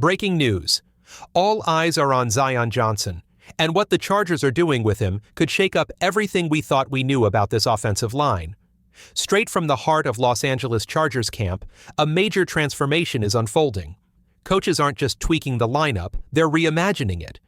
Breaking news. All eyes are on Zion Johnson, and what the Chargers are doing with him could shake up everything we thought we knew about this offensive line. Straight from the heart of Los Angeles Chargers camp, a major transformation is unfolding. Coaches aren't just tweaking the lineup, they're reimagining it.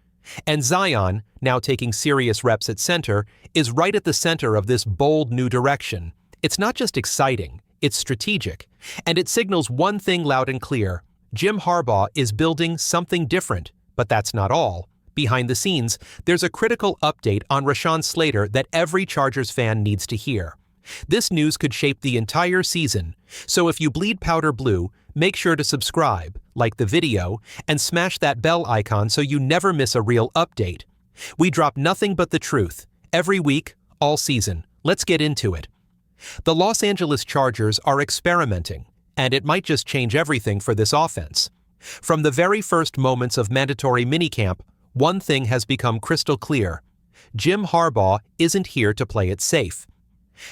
And Zion, now taking serious reps at center, is right at the center of this bold new direction. It's not just exciting, it's strategic. And it signals one thing loud and clear. Jim Harbaugh is building something different, but that's not all. Behind the scenes, there's a critical update on Rashan Slater that every Chargers fan needs to hear. This news could shape the entire season, so if you bleed powder blue, make sure to subscribe, like the video, and smash that bell icon so you never miss a real update. We drop nothing but the truth, every week, all season. Let's get into it. The Los Angeles Chargers are experimenting, and it might just change everything for this offense. From the very first moments of mandatory minicamp, one thing has become crystal clear. Jim Harbaugh isn't here to play it safe.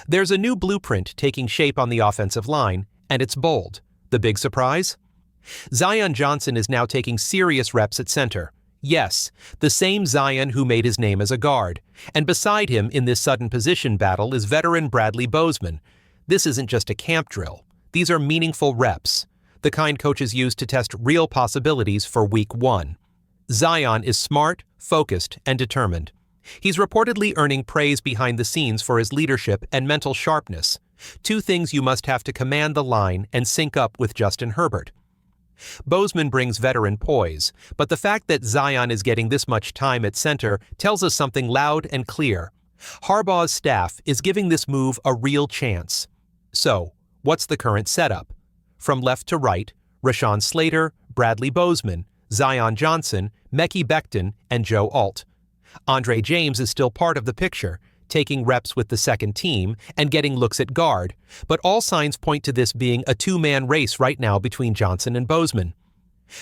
There's a new blueprint taking shape on the offensive line, and it's bold. The big surprise? Zion Johnson is now taking serious reps at center. Yes, the same Zion who made his name as a guard. And beside him in this sudden position battle is veteran Bradley Bozeman. This isn't just a camp drill. These are meaningful reps, the kind coaches use to test real possibilities for week 1. Zion is smart, focused, and determined. He's reportedly earning praise behind the scenes for his leadership and mental sharpness, two things you must have to command the line and sync up with Justin Herbert. Bozeman brings veteran poise, but the fact that Zion is getting this much time at center tells us something loud and clear. Harbaugh's staff is giving this move a real chance. So, what's the current setup? From left to right, Rashan Slater, Bradley Bozeman, Zion Johnson, Mekhi Becton, and Joe Alt. Andre James is still part of the picture, taking reps with the second team and getting looks at guard, but all signs point to this being a two-man race right now between Johnson and Bozeman.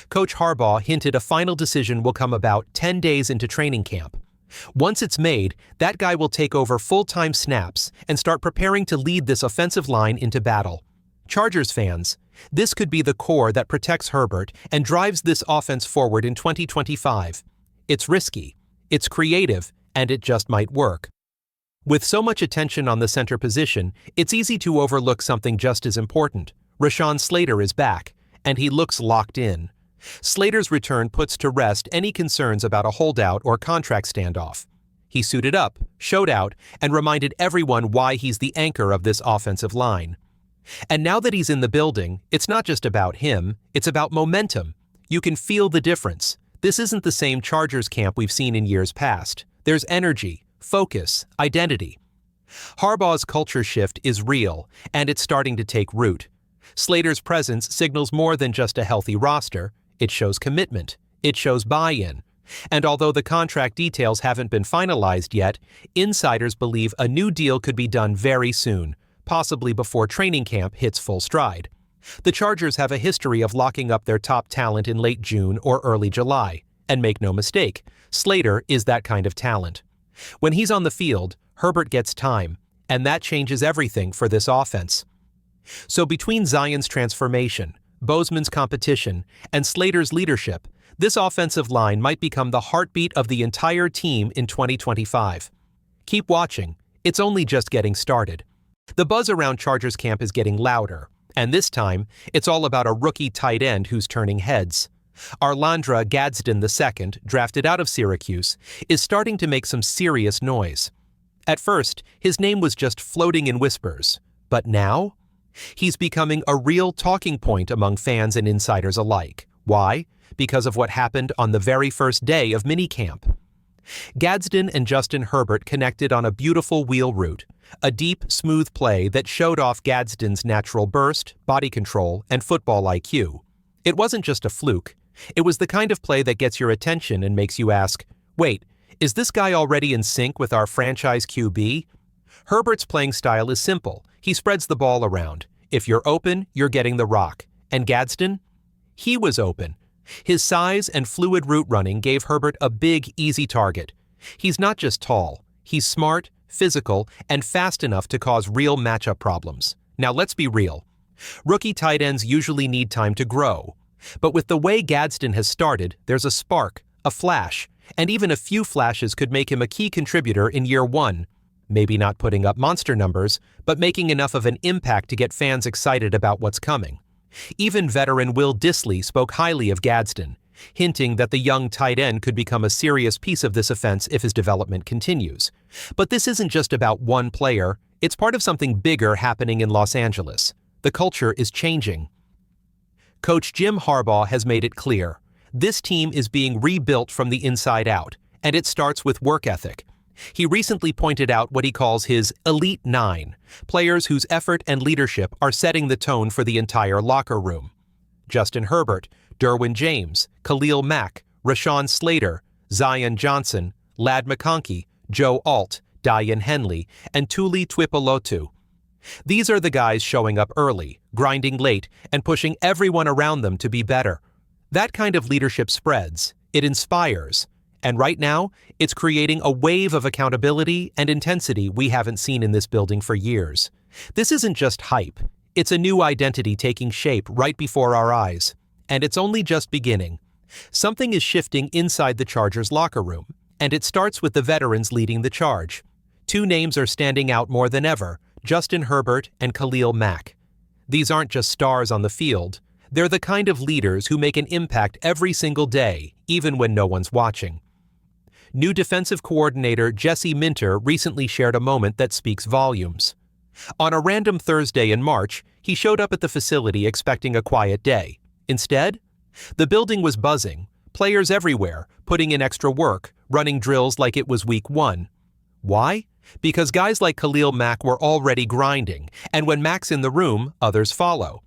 Coach Harbaugh hinted a final decision will come about 10 days into training camp. Once it's made, that guy will take over full-time snaps and start preparing to lead this offensive line into battle. Chargers fans, this could be the core that protects Herbert and drives this offense forward in 2025. It's risky, it's creative, and it just might work. With so much attention on the center position, it's easy to overlook something just as important. Rashan Slater is back, and he looks locked in. Slater's return puts to rest any concerns about a holdout or contract standoff. He suited up, showed out, and reminded everyone why he's the anchor of this offensive line. And now that he's in the building, it's not just about him, it's about momentum. You can feel the difference. This isn't the same Chargers camp we've seen in years past. There's energy, focus, identity. Harbaugh's culture shift is real, and it's starting to take root. Slater's presence signals more than just a healthy roster. It shows commitment. It shows buy-in. And although the contract details haven't been finalized yet, insiders believe a new deal could be done very soon, possibly before training camp hits full stride. The Chargers have a history of locking up their top talent in late June or early July. And make no mistake, Slater is that kind of talent. When he's on the field, Herbert gets time, and that changes everything for this offense. So between Zion's transformation, Bozeman's competition, and Slater's leadership, this offensive line might become the heartbeat of the entire team in 2025. Keep watching. It's only just getting started. The buzz around Chargers camp is getting louder, and this time, it's all about a rookie tight end who's turning heads. Oronde Gadsden II, drafted out of Syracuse, is starting to make some serious noise. At first, his name was just floating in whispers, but now? He's becoming a real talking point among fans and insiders alike. Why? Because of what happened on the very first day of minicamp. Gadsden and Justin Herbert connected on a beautiful wheel route, a deep, smooth play that showed off Gadsden's natural burst, body control, and football IQ. It wasn't just a fluke. It was the kind of play that gets your attention and makes you ask, wait, is this guy already in sync with our franchise QB? Herbert's playing style is simple. He spreads the ball around. If you're open, you're getting the rock. And Gadsden? He was open. His size and fluid route running gave Herbert a big, easy target. He's not just tall. He's smart, physical, and fast enough to cause real matchup problems. Now let's be real. Rookie tight ends usually need time to grow. But with the way Gadsden has started, there's a spark, a flash, and even a few flashes could make him a key contributor in year one. Maybe not putting up monster numbers, but making enough of an impact to get fans excited about what's coming. Even veteran Will Dissly spoke highly of Gadsden, hinting that the young tight end could become a serious piece of this offense if his development continues. But this isn't just about one player, it's part of something bigger happening in Los Angeles. The culture is changing. Coach Jim Harbaugh has made it clear. This team is being rebuilt from the inside out, and it starts with work ethic. He recently pointed out what he calls his Elite Nine, players whose effort and leadership are setting the tone for the entire locker room. Justin Herbert, Derwin James, Khalil Mack, Rashan Slater, Zion Johnson, Ladd McConkey, Joe Alt, Diane Henley, and Tuli Tuipulotu. These are the guys showing up early, grinding late, and pushing everyone around them to be better. That kind of leadership spreads. It inspires. And right now, it's creating a wave of accountability and intensity we haven't seen in this building for years. This isn't just hype. It's a new identity taking shape right before our eyes. And it's only just beginning. Something is shifting inside the Chargers locker room, and it starts with the veterans leading the charge. Two names are standing out more than ever, Justin Herbert and Khalil Mack. These aren't just stars on the field. They're the kind of leaders who make an impact every single day, even when no one's watching. New defensive coordinator Jesse Minter recently shared a moment that speaks volumes. On a random Thursday in March, he showed up at the facility expecting a quiet day. Instead, the building was buzzing, players everywhere, putting in extra work, running drills like it was week one. Why? Because guys like Khalil Mack were already grinding, and when Mack's in the room, others follow.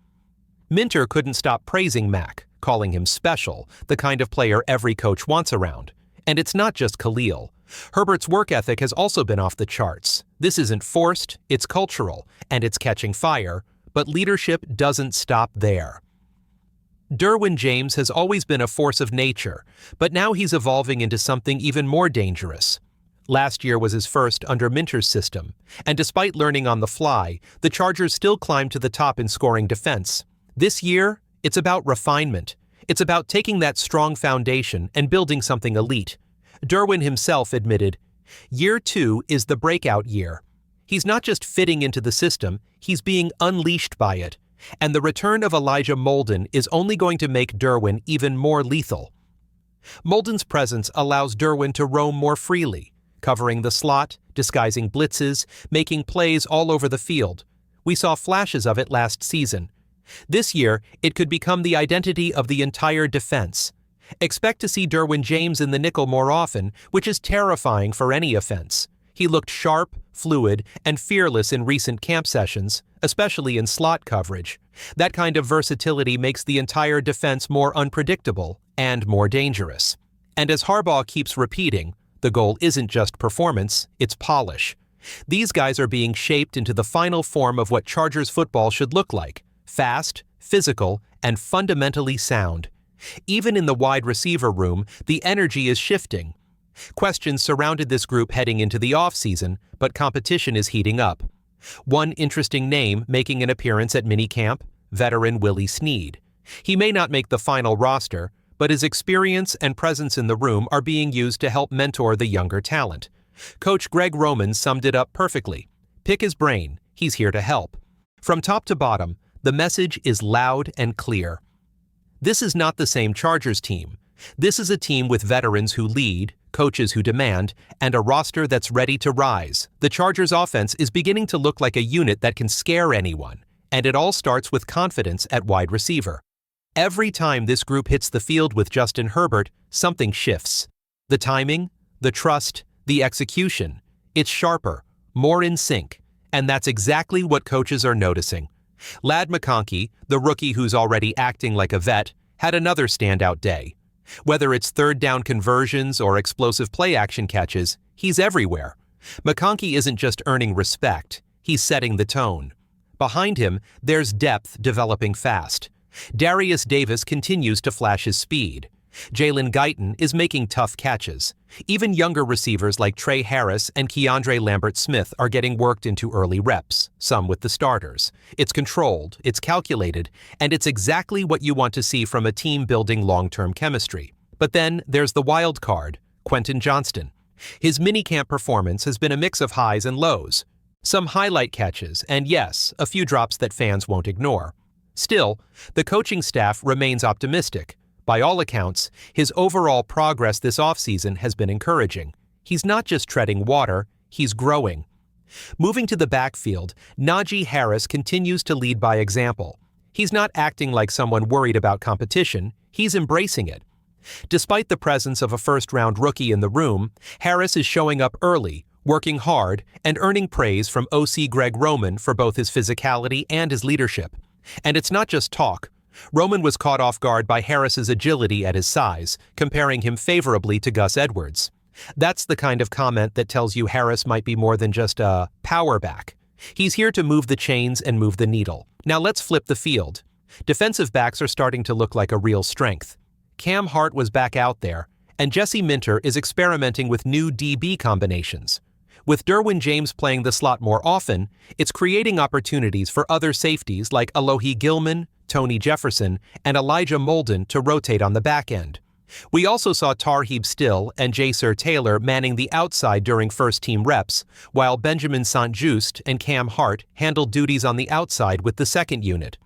Minter couldn't stop praising Mack, calling him special, the kind of player every coach wants around. And it's not just Khalil. Herbert's work ethic has also been off the charts. This isn't forced, it's cultural, and it's catching fire, but leadership doesn't stop there. Derwin James has always been a force of nature, but now he's evolving into something even more dangerous. Last year was his first under Minter's system, and despite learning on the fly, the Chargers still climbed to the top in scoring defense. This year, it's about refinement. It's about taking that strong foundation and building something elite. Derwin himself admitted, "Year 2 is the breakout year." He's not just fitting into the system, he's being unleashed by it. And the return of Elijah Molden is only going to make Derwin even more lethal. Molden's presence allows Derwin to roam more freely, covering the slot, disguising blitzes, making plays all over the field. We saw flashes of it last season. This year, it could become the identity of the entire defense. Expect to see Derwin James in the nickel more often, which is terrifying for any offense. He looked sharp, fluid, and fearless in recent camp sessions, especially in slot coverage. That kind of versatility makes the entire defense more unpredictable and more dangerous. And as Harbaugh keeps repeating, the goal isn't just performance, it's polish. These guys are being shaped into the final form of what Chargers football should look like: fast, physical, and fundamentally sound. Even in the wide receiver room, the energy is shifting. Questions surrounded this group heading into the offseason, but competition is heating up. One interesting name making an appearance at minicamp: veteran Willie Snead. He may not make the final roster, but his experience and presence in the room are being used to help mentor the younger talent. Coach Greg Roman summed it up perfectly. Pick his brain, he's here to help. From top to bottom, the message is loud and clear. This is not the same Chargers team. This is a team with veterans who lead, coaches who demand, and a roster that's ready to rise. The Chargers offense is beginning to look like a unit that can scare anyone, and it all starts with confidence at wide receiver. Every time this group hits the field with Justin Herbert, something shifts. The timing, the trust, the execution. It's sharper, more in sync, and that's exactly what coaches are noticing. Ladd McConkey, the rookie who's already acting like a vet, had another standout day. Whether it's third down conversions or explosive play action catches, he's everywhere. McConkey isn't just earning respect, he's setting the tone. Behind him, there's depth developing fast. Darius Davis continues to flash his speed. Jalen Guyton is making tough catches. Even younger receivers like Trey Harris and Keandre Lambert-Smith are getting worked into early reps, some with the starters. It's controlled, it's calculated, and it's exactly what you want to see from a team building long-term chemistry. But then there's the wild card, Quentin Johnston. His minicamp performance has been a mix of highs and lows. Some highlight catches, and yes, a few drops that fans won't ignore. Still, the coaching staff remains optimistic. By all accounts, his overall progress this offseason has been encouraging. He's not just treading water, he's growing. Moving to the backfield, Najee Harris continues to lead by example. He's not acting like someone worried about competition, he's embracing it. Despite the presence of a first-round rookie in the room, Harris is showing up early, working hard, and earning praise from OC Greg Roman for both his physicality and his leadership. And it's not just talk. Roman was caught off guard by Harris's agility at his size, comparing him favorably to Gus Edwards. That's the kind of comment that tells you Harris might be more than just a power back. He's here to move the chains and move the needle. Now let's flip the field. Defensive backs are starting to look like a real strength. Cam Hart was back out there, and Jesse Minter is experimenting with new DB combinations. With Derwin James playing the slot more often, it's creating opportunities for other safeties like Alohi Gilman, Tony Jefferson, and Elijah Molden to rotate on the back end. We also saw Tarheeb Still and Jaser Taylor manning the outside during first-team reps, while Benjamin St-Juste and Cam Hart handled duties on the outside with the second unit.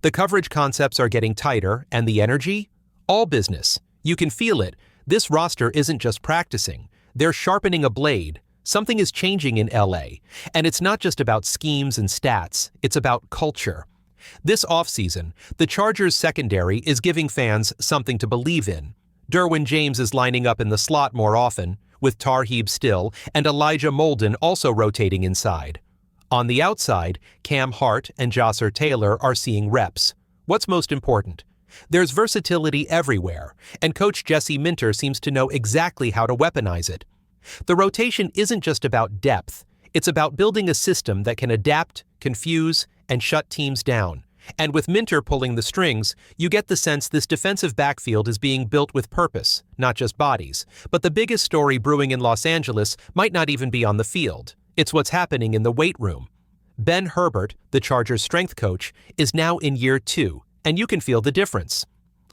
The coverage concepts are getting tighter, and the energy? All business. You can feel it. This roster isn't just practicing. They're sharpening a blade. Something is changing in LA, and it's not just about schemes and stats, it's about culture. This offseason, the Chargers' secondary is giving fans something to believe in. Derwin James is lining up in the slot more often, with Tarheeb Still and Elijah Molden also rotating inside. On the outside, Cam Hart and Jaser Taylor are seeing reps. What's most important? There's versatility everywhere, and Coach Jesse Minter seems to know exactly how to weaponize it. The rotation isn't just about depth, it's about building a system that can adapt, confuse, and shut teams down. And with Minter pulling the strings, you get the sense this defensive backfield is being built with purpose, not just bodies. But the biggest story brewing in Los Angeles might not even be on the field. It's what's happening in the weight room. Ben Herbert, the Chargers' strength coach, is now in year 2, and you can feel the difference.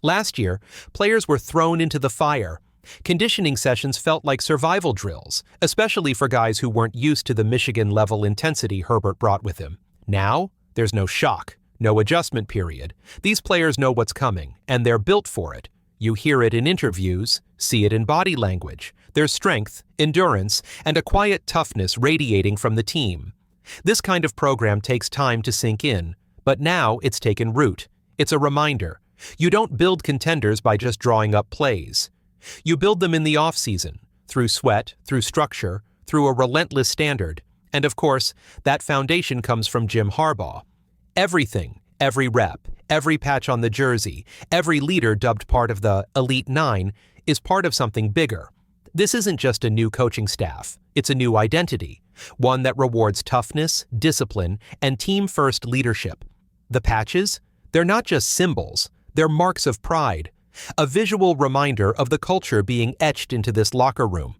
Last year, players were thrown into the fire. Conditioning sessions felt like survival drills, especially for guys who weren't used to the Michigan-level intensity Herbert brought with him. Now, there's no shock, no adjustment period. These players know what's coming, and they're built for it. You hear it in interviews, see it in body language. There's strength, endurance, and a quiet toughness radiating from the team. This kind of program takes time to sink in, but now it's taken root. It's a reminder. You don't build contenders by just drawing up plays. You build them in the off-season, through sweat, through structure, through a relentless standard. And of course, that foundation comes from Jim Harbaugh. Everything, every rep, every patch on the jersey, every leader dubbed part of the Elite Nine is part of something bigger. This isn't just a new coaching staff, it's a new identity, one that rewards toughness, discipline, and team-first leadership. The patches? They're not just symbols, they're marks of pride, a visual reminder of the culture being etched into this locker room.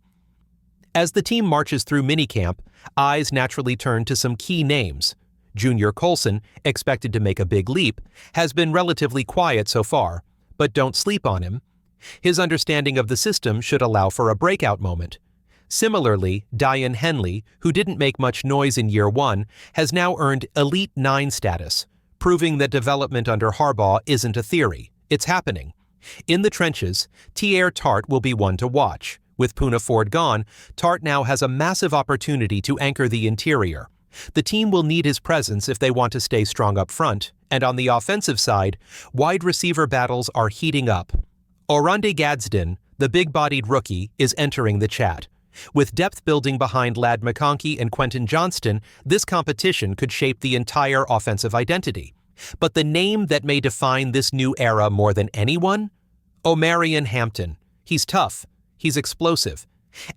As the team marches through minicamp, eyes naturally turn to some key names. Junior Colson, expected to make a big leap, has been relatively quiet so far, but don't sleep on him. His understanding of the system should allow for a breakout moment. Similarly, Dion Henley, who didn't make much noise in year 1, has now earned Elite 9 status, proving that development under Harbaugh isn't a theory, it's happening. In the trenches, Teair Tart will be one to watch. With Poona Ford gone, Tart now has a massive opportunity to anchor the interior. The team will need his presence if they want to stay strong up front, and on the offensive side, wide receiver battles are heating up. Oronde Gadsden, the big-bodied rookie, is entering the chat. With depth building behind Ladd McConkey and Quentin Johnston, this competition could shape the entire offensive identity. But the name that may define this new era more than anyone? Omarion Hampton. He's tough, he's explosive,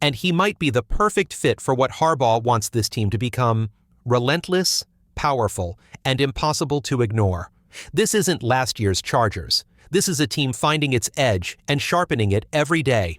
and he might be the perfect fit for what Harbaugh wants this team to become: relentless, powerful, and impossible to ignore. This isn't last year's Chargers. This is a team finding its edge and sharpening it every day.